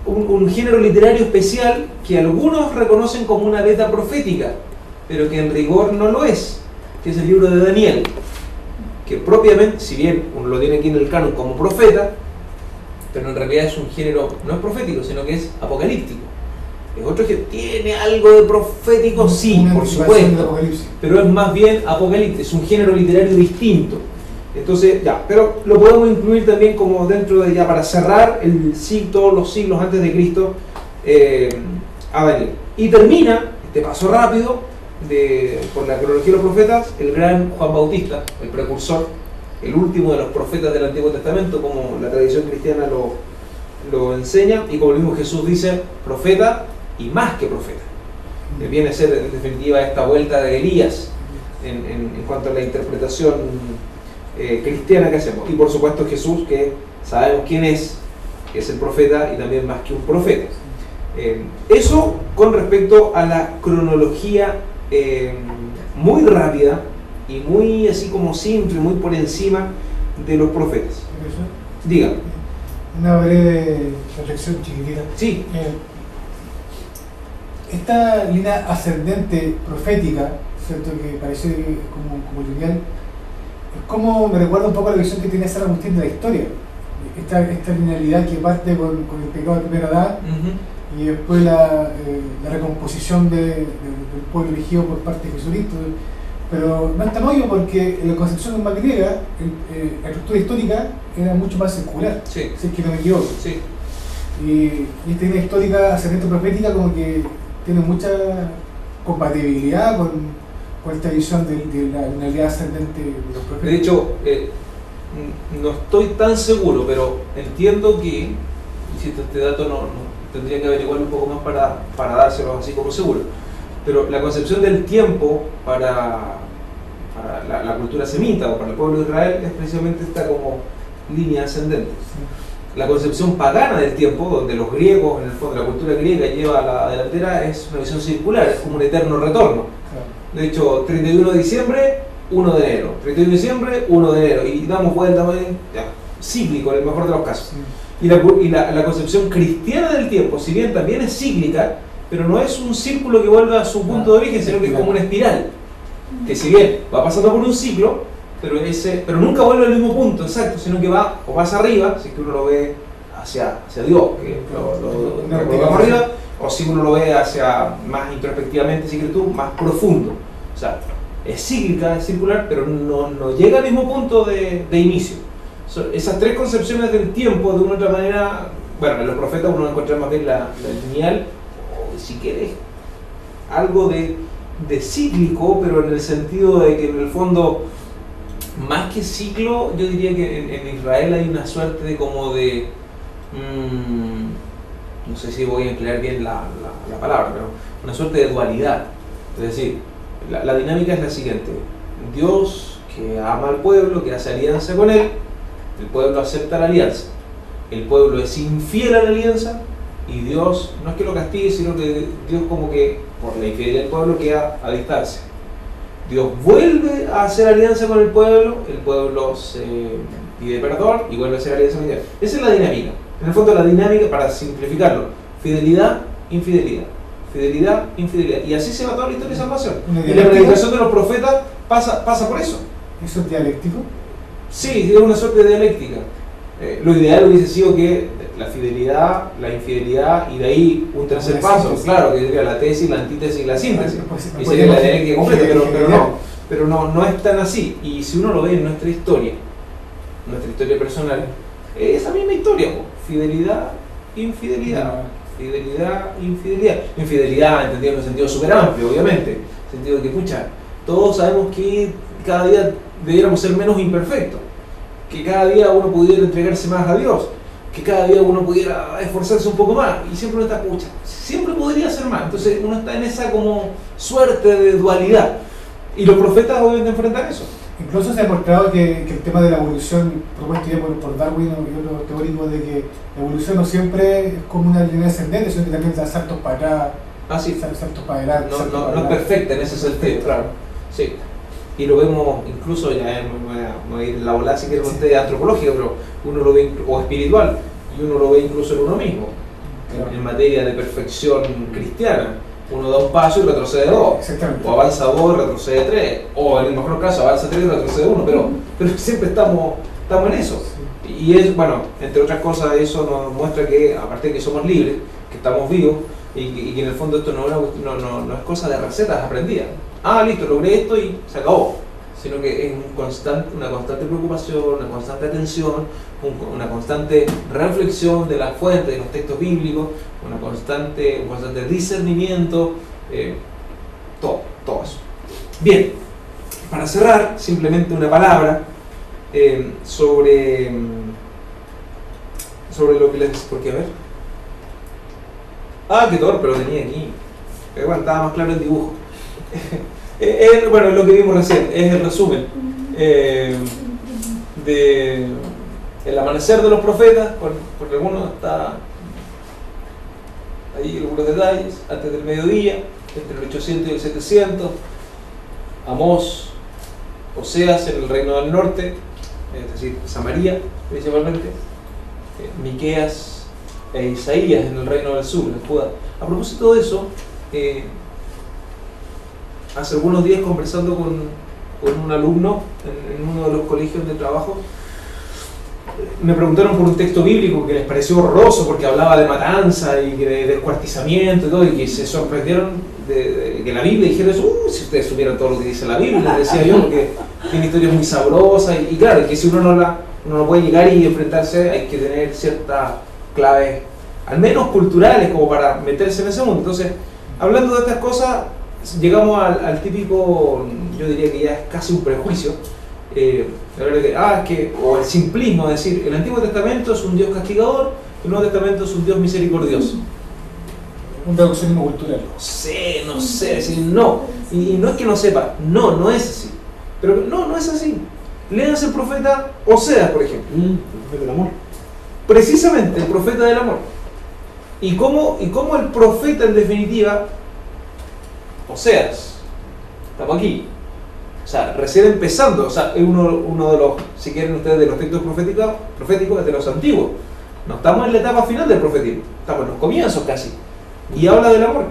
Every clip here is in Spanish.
un género literario especial que algunos reconocen como una beta profética, pero que en rigor no lo es, que es el libro de Daniel, que propiamente, si bien uno lo tiene aquí en el canon como profeta, pero en realidad es un género, no es profético, sino que es apocalíptico. Es otro que tiene algo de profético, sí, por supuesto, pero es más bien apocalíptico, es un género literario distinto. Entonces, ya, pero lo podemos incluir también como dentro de, ya para cerrar todos los siglos antes de Cristo, a Daniel. Y termina, este paso rápido, por la cronología de los profetas, el gran Juan Bautista, el precursor, el último de los profetas del Antiguo Testamento, como la tradición cristiana lo enseña, y como el mismo Jesús dice, profeta y más que profeta. Viene a ser en definitiva esta vuelta de Elías en cuanto a la interpretación cristiana que hacemos. Y por supuesto Jesús, que sabemos quién es, que es el profeta y también más que un profeta. Eso con respecto a la cronología muy rápida y muy así como simple, muy por encima de los profetas. Diga. Una breve reflexión chiquitita. Sí. Esta línea ascendente profética, ¿cierto?, que parece como lineal, es como me recuerda un poco a la visión que tenía San Agustín de la historia. Esta linealidad que parte con el pecado de primera edad, y después la recomposición del pueblo elegido por parte de Jesucristo. Pero no es tan obvio porque en la concepción más griega, la estructura histórica era mucho más circular, sí, si es que no me equivoco. Sí. Y esta línea histórica ascendente profética como que tiene mucha compatibilidad con esta visión de la linealidad ascendente de los profetas. De hecho, no estoy tan seguro, pero entiendo que, insisto, este dato no tendría que averiguarlo un poco más para dárselo así como seguro, pero la concepción del tiempo para la cultura semita o para el pueblo de Israel es precisamente esta como línea ascendente. Sí. La concepción pagana del tiempo, donde los griegos, en el fondo la cultura griega lleva a la delantera, es una visión circular, es como un eterno retorno. De hecho, 31 de diciembre, 1 de enero, 31 de diciembre, 1 de enero, y damos vuelta, cíclico en el mejor de los casos. Sí. Y la concepción cristiana del tiempo, si bien también es cíclica, pero no es un círculo que vuelve a su punto de origen, sino que es como una espiral, que si bien va pasando por un ciclo, pero nunca vuelve al mismo punto exacto, sino que va o más arriba, si es que uno lo ve hacia Dios, que lo recordamos arriba, o si uno lo ve hacia más introspectivamente, si quieres tú, más profundo. O sea, es cíclica, es circular, pero no llega al mismo punto de inicio. Esas tres concepciones del tiempo, de una u otra manera, bueno, en los profetas uno va a encontrar más bien la lineal, o si quieres, algo de cíclico, pero en el sentido de que en el fondo, más que ciclo, yo diría que en Israel hay una suerte de como de... no sé si voy a emplear bien la palabra, pero una suerte de dualidad. Es decir, la dinámica es la siguiente: Dios, que ama al pueblo, que hace alianza con él, el pueblo acepta la alianza, el pueblo es infiel a la alianza, y Dios no es que lo castigue, sino que Dios como que por la infidelidad del pueblo queda a distancia. Dios vuelve a hacer alianza con el pueblo se pide perdón y vuelve a hacer alianza con Dios. Esa es la dinámica. En el fondo la dinámica, para simplificarlo, fidelidad, infidelidad, fidelidad, infidelidad. Y así se va toda la historia de salvación. Y la predicación de los profetas pasa por eso. ¿Eso es dialéctico? Sí, es una suerte de dialéctica. Lo ideal hubiese sido que la fidelidad, la infidelidad y de ahí un tercer paso, claro, que sería la tesis, la antítesis y la síntesis. Y sería la dialéctica completa, pero no es tan así. Y si uno lo ve en nuestra historia personal, es esa misma historia, fidelidad, infidelidad, fidelidad, infidelidad. Infidelidad entendido en un sentido súper amplio, obviamente, en el sentido de que, todos sabemos que cada día debiéramos ser menos imperfectos, que cada día uno pudiera entregarse más a Dios, que cada día uno pudiera esforzarse un poco más, y siempre uno está, siempre podría ser más. Entonces uno está en esa como suerte de dualidad, y los profetas obviamente enfrentan eso. Incluso se ha demostrado que el tema de la evolución propuesto ya por Darwin y otros teóricos, de que la evolución no siempre es como una línea ascendente, sino que también da saltos para atrás, saltos para adelante. No es perfecta en ese sentido, claro. Sí. Y lo vemos incluso, ya me voy a ir en la bola si quiero antropológica, pero uno lo ve, o espiritual, y uno lo ve incluso en uno mismo. en materia de perfección cristiana. Uno da un paso y retrocede dos, o avanza dos y retrocede tres, o en el mejor caso avanza tres y retrocede uno, pero siempre estamos en eso. Y es, bueno, entre otras cosas, eso nos muestra que, aparte de que somos libres, que estamos vivos, y que en el fondo esto no es cosa de recetas aprendidas. Ah, listo, logré esto y se acabó. Sino que es una constante preocupación, una constante atención, una constante reflexión de las fuentes, de los textos bíblicos, un constante discernimiento, todo eso. Bien, para cerrar, simplemente una palabra sobre lo que les... ¿Por qué? A ver. Ah, qué torpe, lo tenía aquí. Pero bueno, estaba más claro el dibujo. Bueno, lo que vimos recién es el resumen de el amanecer de los profetas, porque algunos está ahí algunos detalles, antes del mediodía, entre el 800 y el 700, Amós, Oseas en el reino del norte, es decir, Samaria principalmente, Miqueas e Isaías en el reino del sur, en Judá. A propósito de eso, hace algunos días conversando con un alumno en uno de los colegios de trabajo, me preguntaron por un texto bíblico que les pareció horroroso porque hablaba de matanza y de descuartizamiento y todo, y que se sorprendieron de que la Biblia dijera eso. Si ustedes supieran todo lo que dice la Biblia, les decía yo, porque tiene historias muy sabrosas, y claro, que si uno no puede llegar y enfrentarse, hay que tener ciertas claves, al menos culturales, como para meterse en ese mundo. Entonces, hablando de estas cosas, llegamos al típico, yo diría que ya es casi un prejuicio, o el simplismo, es decir, el Antiguo Testamento es un Dios castigador, el Nuevo Testamento es un Dios misericordioso. Un reduccionismo cultural. No sé, decir, no. Y no es que no sepa, no es así. Pero no es así. Léanse el profeta Oseas, por ejemplo. El profeta del amor. Precisamente, el profeta del amor. Y cómo el profeta, en definitiva, Oseas, estamos aquí. O sea, recién empezando, o sea, es uno de los, si quieren ustedes, de los textos proféticos de los antiguos. No estamos en la etapa final del profetismo, estamos en los comienzos casi. Y habla del amor.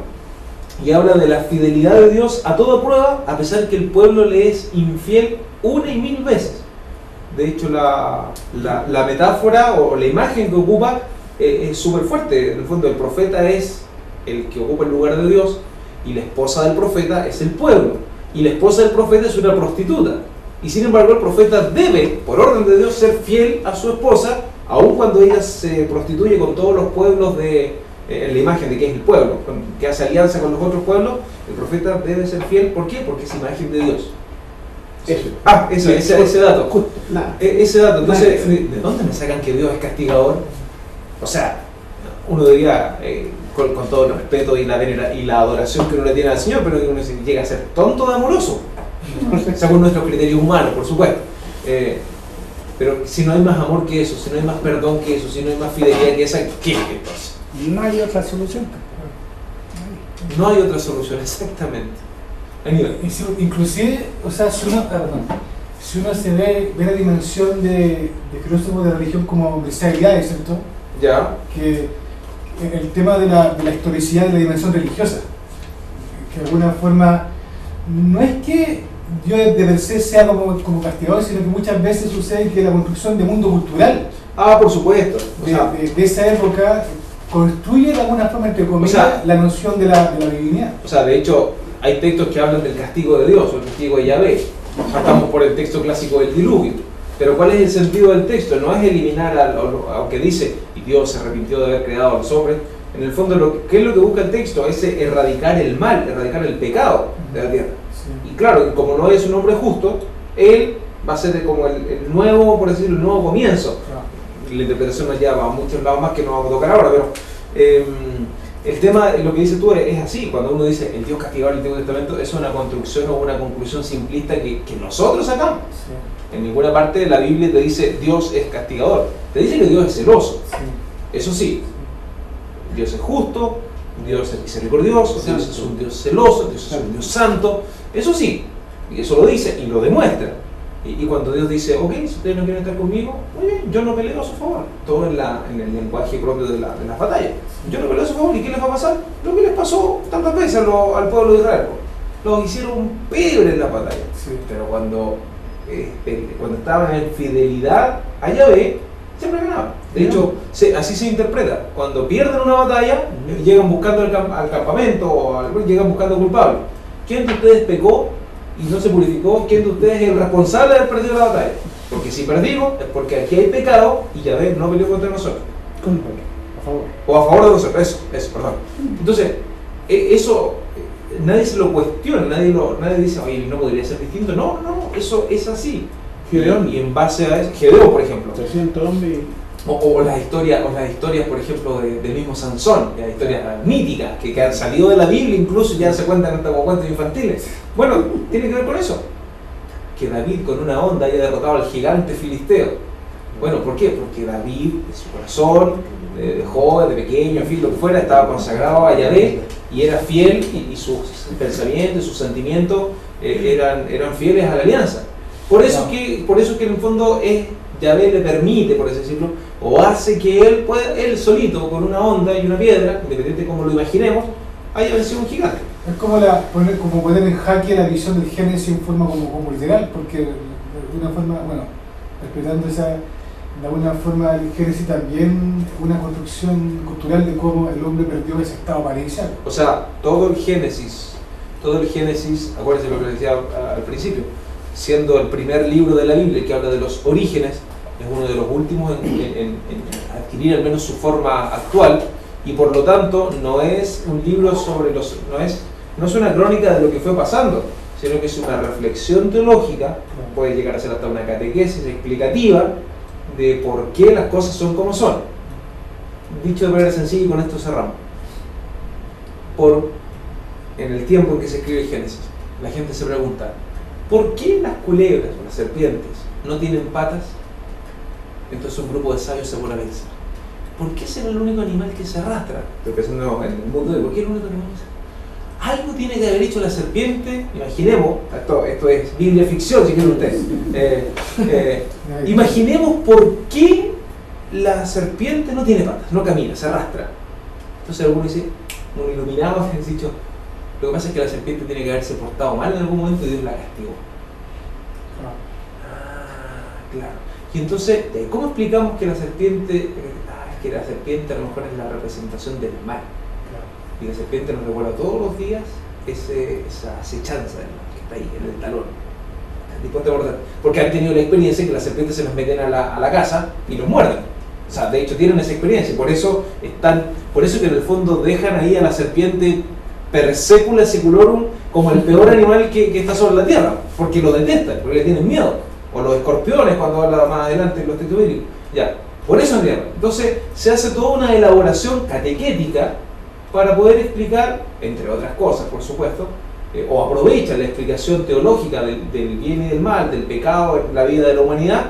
Y habla de la fidelidad de Dios a toda prueba, a pesar que el pueblo le es infiel 1 y 1000 veces. De hecho, la metáfora o la imagen que ocupa es súper fuerte. En el fondo, el profeta es el que ocupa el lugar de Dios, y la esposa del profeta es el pueblo. Y la esposa del profeta es una prostituta. Y sin embargo, el profeta debe, por orden de Dios, ser fiel a su esposa, aun cuando ella se prostituye con todos los pueblos en la imagen de que es el pueblo, que hace alianza con los otros pueblos. El profeta debe ser fiel. ¿Por qué? Porque es imagen de Dios. Ese dato. Ese dato. Entonces, ¿de dónde me sacan que Dios es castigador? O sea, uno diría, con todo el respeto y la adoración que uno le tiene al Señor, pero uno llega a ser tonto de amoroso, según nuestros criterios humanos, por supuesto. Pero si no hay más amor que eso, si no hay más perdón que eso, si no hay más fidelidad que esa, ¿qué es entonces? No hay otra solución. No hay otra solución, exactamente. Inclusive, o sea, si uno se ve la dimensión de filósofos de religión como universalidades, ¿cierto? Ya. Que el tema de la historicidad de la dimensión religiosa, que de alguna forma no es que Dios de per se sea como castigador, sino que muchas veces sucede que la construcción de mundo cultural, por supuesto, de esa época, construye de alguna forma, entre comillas, la noción de la divinidad. O sea, de hecho, hay textos que hablan del castigo de Dios, o el castigo de Yahvé. Estamos por el texto clásico del diluvio. Pero ¿cuál es el sentido del texto? No es eliminar aunque dice, y Dios se arrepintió de haber creado a los hombres. En el fondo, ¿qué es lo que busca el texto? Es erradicar el mal, erradicar el pecado de la tierra. Sí. Y claro, como no es un hombre justo, él va a ser como el nuevo, por decirlo, el nuevo comienzo. Claro. La interpretación nos lleva a muchos lados más que no vamos a tocar ahora, pero el tema, lo que dices tú es así. Cuando uno dice el Dios castigador del Antiguo Testamento, es una construcción o una conclusión simplista que nosotros sacamos. Sí. En ninguna parte de la Biblia te dice Dios es castigador. Te dice que Dios es celoso. Sí. Eso sí, Dios es justo, Dios es misericordioso, Dios es un Dios celoso, Dios es un Dios santo. Eso sí, y eso lo dice y lo demuestra. Y cuando Dios dice, ok, si ustedes no quieren estar conmigo, oye, yo no peleo a su favor. Todo en el lenguaje propio de las batallas. Yo no peleo a su favor, ¿y qué les va a pasar? Lo que les pasó tantas veces al pueblo de Israel. Los hicieron pebre en la batalla. Sí. Pero cuando estaban en fidelidad a Yahvé, siempre ganaban. De hecho, así se interpreta. Cuando pierden una batalla, llegan buscando al campamento o llegan buscando culpables. ¿Quién de ustedes pecó y no se purificó? ¿Quién de ustedes es el responsable de haber perdido la batalla? Porque si perdimos es porque aquí hay pecado y Yahvé no peleó contra nosotros. A favor. O a favor de nosotros, eso, perdón. Entonces, eso nadie se lo cuestiona, nadie dice, oye, no podría ser distinto. No, eso es así. Gedeón. Y en base a eso, Gedeón, por ejemplo. 300 hombres. O las historias, por ejemplo, del mismo Sansón, las historias míticas que han salido de la Biblia, incluso ya se cuentan hasta como cuentos infantiles. Bueno, tiene que ver con eso. Que David con una onda haya derrotado al gigante filisteo. Bueno, ¿por qué? Porque David, en su corazón, de joven, de pequeño, en fin, lo que fuera, estaba consagrado a Yahvé y era fiel y sus pensamientos, sus sentimientos eran fieles a la alianza. Por eso que en el fondo Yahvé le permite, por así decirlo, o hace que él solito, con una onda y una piedra, independiente de cómo lo imaginemos, haya vencido un gigante. Es como poner en jaque la visión del Génesis en forma como literal, porque de una forma, bueno, respetando de alguna forma el Génesis también una construcción cultural de cómo el hombre perdió ese estado paradisíaco. O sea, todo el Génesis, acuérdense lo que les decía al principio, siendo el primer libro de la Biblia que habla de los orígenes, es uno de los últimos en adquirir al menos su forma actual, y por lo tanto no es un libro no es una crónica de lo que fue pasando, sino que es una reflexión teológica, puede llegar a ser hasta una catequesis explicativa de por qué las cosas son como son. Dicho de manera sencilla, y con esto cerramos. En el tiempo en que se escribe el Génesis, la gente se pregunta, ¿por qué las culebras o las serpientes no tienen patas? Entonces un grupo de sabios se pone a pensar, ¿por qué será el único animal que se arrastra? Estoy pensando en el mundo de ¿por qué el único animal que se arrastra? Algo tiene que haber hecho la serpiente, imaginemos, esto es Biblia ficción si quieren ustedes, imaginemos por qué la serpiente no tiene patas, no camina, se arrastra. Entonces alguno dice, un iluminado ha dicho, lo que pasa es que la serpiente tiene que haberse portado mal en algún momento y Dios la castigó. Claro. Y entonces, ¿cómo explicamos que la serpiente, es que la serpiente a lo mejor es la representación del mal? Y la serpiente nos recuerda todos los días esa acechanza del mal que está ahí, en el talón. Porque han tenido la experiencia que las serpientes se nos meten a la casa y los muerden. O sea, de hecho tienen esa experiencia, por eso que en el fondo dejan ahí a la serpiente per secula seculorum como el peor animal que está sobre la tierra, porque lo detestan, porque le tienen miedo. O los escorpiones cuando habla más adelante en los textos bíblicos. Ya, por eso en tierra. Entonces se hace toda una elaboración catequética para poder explicar, entre otras cosas, por supuesto, o aprovecha la explicación teológica del bien y del mal, del pecado en la vida de la humanidad,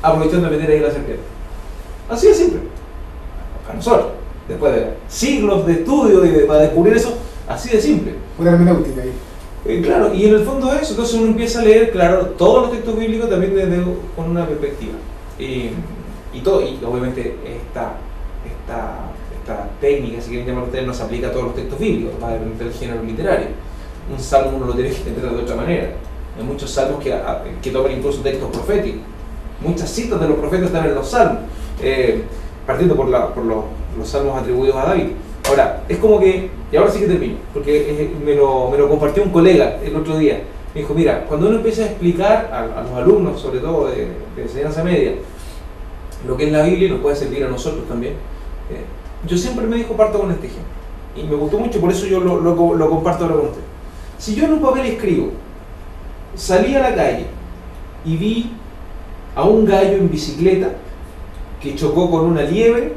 aprovechando de meter ahí la serpiente. Así de simple. Para nosotros, después de siglos de estudio para descubrir eso, así de simple. Una hermenéutica ahí. Claro, y en el fondo eso, entonces uno empieza a leer, claro, todos los textos bíblicos también con una perspectiva. Y obviamente esta técnica, si quieren llamarlo ustedes, no se aplica a todos los textos bíblicos, va a depender del género literario. Un salmo uno lo tiene que interpretar de otra manera. Hay muchos salmos que toman incluso textos proféticos. Muchas citas de los profetas están en los salmos, partiendo por los salmos atribuidos a David. Ahora, es como que, y ahora sí que termino, porque me lo compartió un colega el otro día. Me dijo, mira, cuando uno empieza a explicar a los alumnos, sobre todo de enseñanza media, lo que es la Biblia, y nos puede servir a nosotros también, yo siempre me dijo, parto con este ejemplo. Y me gustó mucho, por eso yo lo comparto ahora con usted. Si yo en un papel escribo, salí a la calle y vi a un gallo en bicicleta que chocó con una liebre